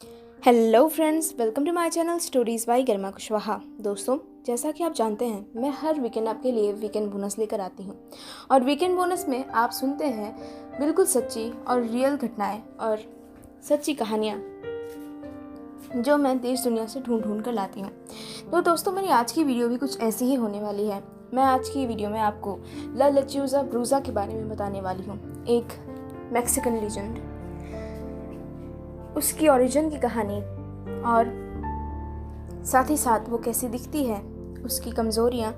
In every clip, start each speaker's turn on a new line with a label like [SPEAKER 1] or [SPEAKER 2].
[SPEAKER 1] Hello friends, welcome to my channel stories by Garima Kushwaha. दोस्तों, जैसा कि आप जानते हैं, मैं हर वीकेंड आपके लिए वीकेंड बोनस लेकर आती हूँ। और वीकेंड बोनस में आप सुनते हैं बिल्कुल सच्ची और रियल घटनाएं और सच्ची कहानियाँ जो मैं देश दुनिया से ढूंढ कर लाती हूँ। तो दोस्तों, मेरी आज की वीडियो भी कुछ ऐसी ही होने वाली है। मैं आज की वीडियो में आपको ला लेच्यूजा ब्रूजा के बारे में बताने वाली हूँ। एक मैक्सिकन लीजेंड, उसकी ओरिजिन की कहानी और साथ ही साथ वो कैसी दिखती है, उसकी कमज़ोरियाँ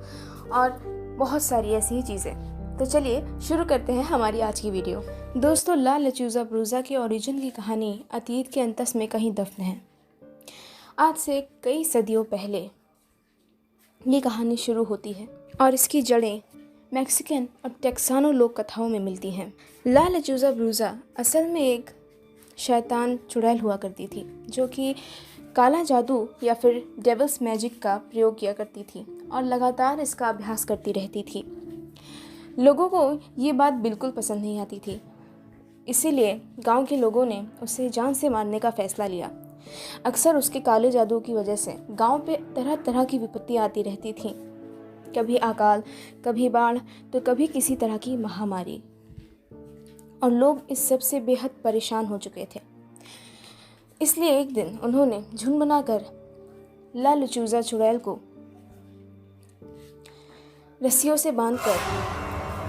[SPEAKER 1] और बहुत सारी ऐसी ही चीज़ें। तो चलिए शुरू करते हैं हमारी आज की वीडियो। दोस्तों, ला लेच्यूजा ब्रूजा की ओरिजिन की कहानी अतीत के अंतस में कहीं दफन है। आज से कई सदियों पहले ये कहानी शुरू होती है और इसकी जड़ें मैक्सिकन और टेक्सानो लोक कथाओं में मिलती हैं। ला लेच्यूजा ब्रूजा असल में एक शैतान चुड़ैल हुआ करती थी, जो कि काला जादू या फिर डेविल्स मैजिक का प्रयोग किया करती थी और लगातार इसका अभ्यास करती रहती थी। लोगों को ये बात बिल्कुल पसंद नहीं आती थी, इसीलिए गांव के लोगों ने उसे जान से मारने का फैसला लिया। अक्सर उसके काले जादू की वजह से गांव पे तरह तरह की विपत्ति आती रहती थी, कभी अकाल, कभी बाढ़, तो कभी किसी तरह की महामारी, और लोग इस सब से बेहद परेशान हो चुके थे। इसलिए एक दिन उन्होंने झुंड बनाकर ला लेच्यूजा चुड़ैल को रस्सियों से बांधकर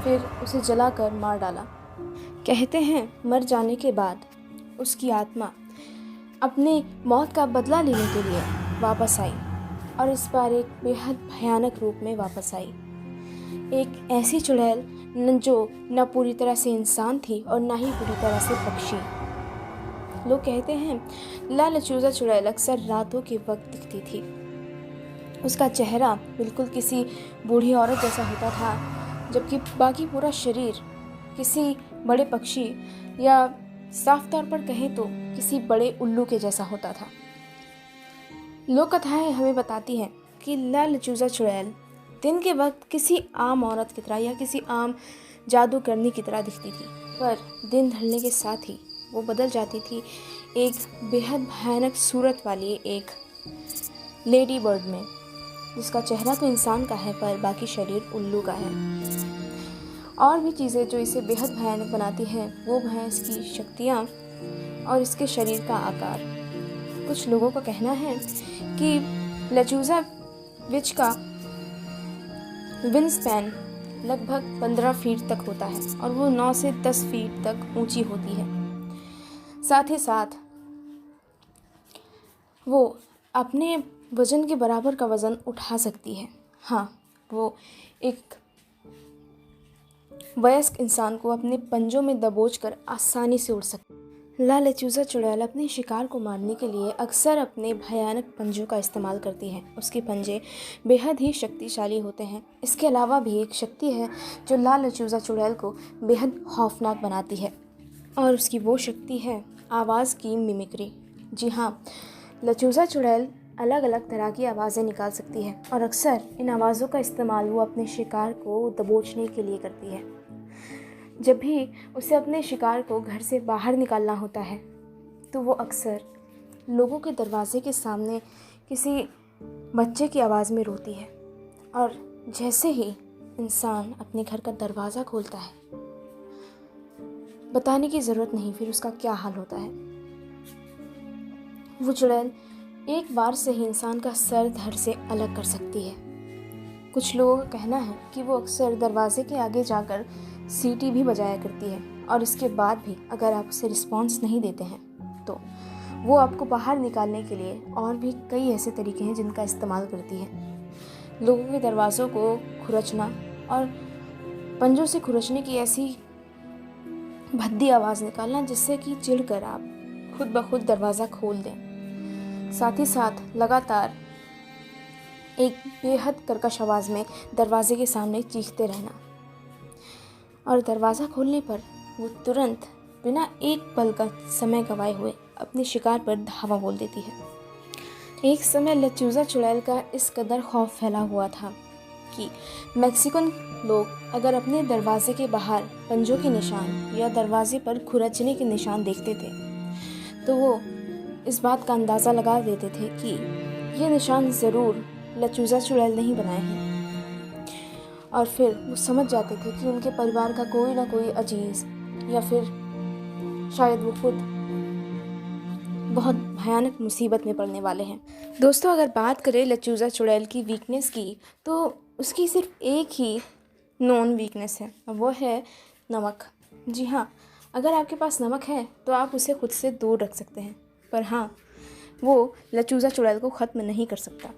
[SPEAKER 1] फिर उसे जलाकर मार डाला। कहते हैं मर जाने के बाद उसकी आत्मा अपने मौत का बदला लेने के लिए वापस आई, और इस बार एक बेहद भयानक रूप में वापस आई। एक ऐसी चुड़ैल जो न पूरी तरह से इंसान थी और न ही पूरी तरह से पक्षी। लोग कहते हैं ला लेच्यूजा चुड़ैल अक्सर रातों के वक्त दिखती थी। उसका चेहरा बिल्कुल किसी बूढ़ी औरत जैसा होता था, जबकि बाकी पूरा शरीर किसी बड़े पक्षी या साफ तौर पर कहें तो किसी बड़े उल्लू के जैसा होता था। लोक कथाएं हमें बताती हैं कि ला लेच्यूजा चुड़ैल दिन के वक्त किसी आम औरत की तरह या किसी आम जादूगरनी की तरह दिखती थी, पर दिन ढलने के साथ ही वो बदल जाती थी एक बेहद भयानक सूरत वाली एक लेडी बर्ड में, जिसका चेहरा तो इंसान का है पर बाकी शरीर उल्लू का है। और भी चीज़ें जो इसे बेहद भयानक बनाती हैं वो हैं इसकी शक्तियाँ और इसके शरीर का आकार। कुछ लोगों का कहना है कि लेच्यूजा विच का विंग स्पैन लगभग 15 फीट तक होता है और वो 9 से 10 फीट तक ऊंची होती है। साथ ही साथ वो अपने वज़न के बराबर का वज़न उठा सकती है। हाँ, वो एक वयस्क इंसान को अपने पंजों में दबोचकर आसानी से उड़ सकती है। ला लेच्यूजा चुड़ैल अपने शिकार को मारने के लिए अक्सर अपने भयानक पंजों का इस्तेमाल करती है। उसके पंजे बेहद ही शक्तिशाली होते हैं। इसके अलावा भी एक शक्ति है जो ला लेच्यूजा चुड़ैल को बेहद खौफनाक बनाती है, और उसकी वो शक्ति है आवाज़ की मिमिक्री। जी हाँ, लेच्यूजा चुड़ैल अलग अलग तरह की आवाज़ें निकाल सकती है और अक्सर इन आवाज़ों का इस्तेमाल वो अपने शिकार को दबोचने के लिए करती है। जब भी उसे अपने शिकार को घर से बाहर निकालना होता है तो वो अक्सर लोगों के दरवाजे के सामने किसी बच्चे की आवाज़ में रोती है, और जैसे ही इंसान अपने घर का दरवाज़ा खोलता है, बताने की ज़रूरत नहीं फिर उसका क्या हाल होता है। वो चुड़ैल एक बार से ही इंसान का सर धड़ से अलग कर सकती है। कुछ लोगों का कहना है कि वो अक्सर दरवाजे के आगे जाकर सीटी भी बजाया करती है, और इसके बाद भी अगर आप उसे रिस्पॉन्स नहीं देते हैं तो वो आपको बाहर निकालने के लिए और भी कई ऐसे तरीके हैं जिनका इस्तेमाल करती है। लोगों के दरवाज़ों को खुरचना और पंजों से खुरचने की ऐसी भद्दी आवाज़ निकालना जिससे कि चिढ़कर आप खुद ब खुद दरवाज़ा खोल दें। साथ ही साथ लगातार एक बेहद कर्कश आवाज़ में दरवाजे के सामने चीखते रहना, और दरवाज़ा खोलने पर वो तुरंत बिना एक पल का समय गंवाए हुए अपने शिकार पर धावा बोल देती है। एक समय लेच्यूजा चुड़ैल का इस कदर खौफ फैला हुआ था कि मैक्सिकन लोग अगर अपने दरवाजे के बाहर पंजों के निशान या दरवाजे पर खुरचने के निशान देखते थे तो वो इस बात का अंदाज़ा लगा देते थे कि ये निशान ज़रूर लचूज़ा चुड़ैल नहीं बनाए हैं, और फिर वो समझ जाते थे कि उनके परिवार का कोई ना कोई अजीज़ या फिर शायद वो खुद बहुत भयानक मुसीबत में पड़ने वाले हैं। दोस्तों, अगर बात करें लचूज़ा चुड़ैल की वीकनेस की, तो उसकी सिर्फ एक ही नॉन वीकनेस है, और वो है नमक। जी हाँ, अगर आपके पास नमक है तो आप उसे खुद से दूर रख सकते हैं, पर हाँ, वो लचूज़ा चुड़ैल को ख़त्म नहीं कर सकता।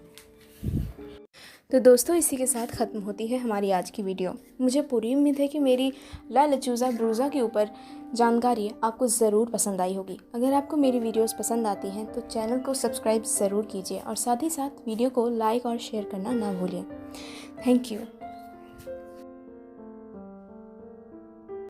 [SPEAKER 1] तो दोस्तों, इसी के साथ ख़त्म होती है हमारी आज की वीडियो। मुझे पूरी उम्मीद है कि मेरी ला लचूज़ा ब्रूज़ा के ऊपर जानकारी आपको ज़रूर पसंद आई होगी। अगर आपको मेरी वीडियोस पसंद आती हैं तो चैनल को सब्सक्राइब ज़रूर कीजिए, और साथ ही साथ वीडियो को लाइक और शेयर करना ना भूलिए। Thank you.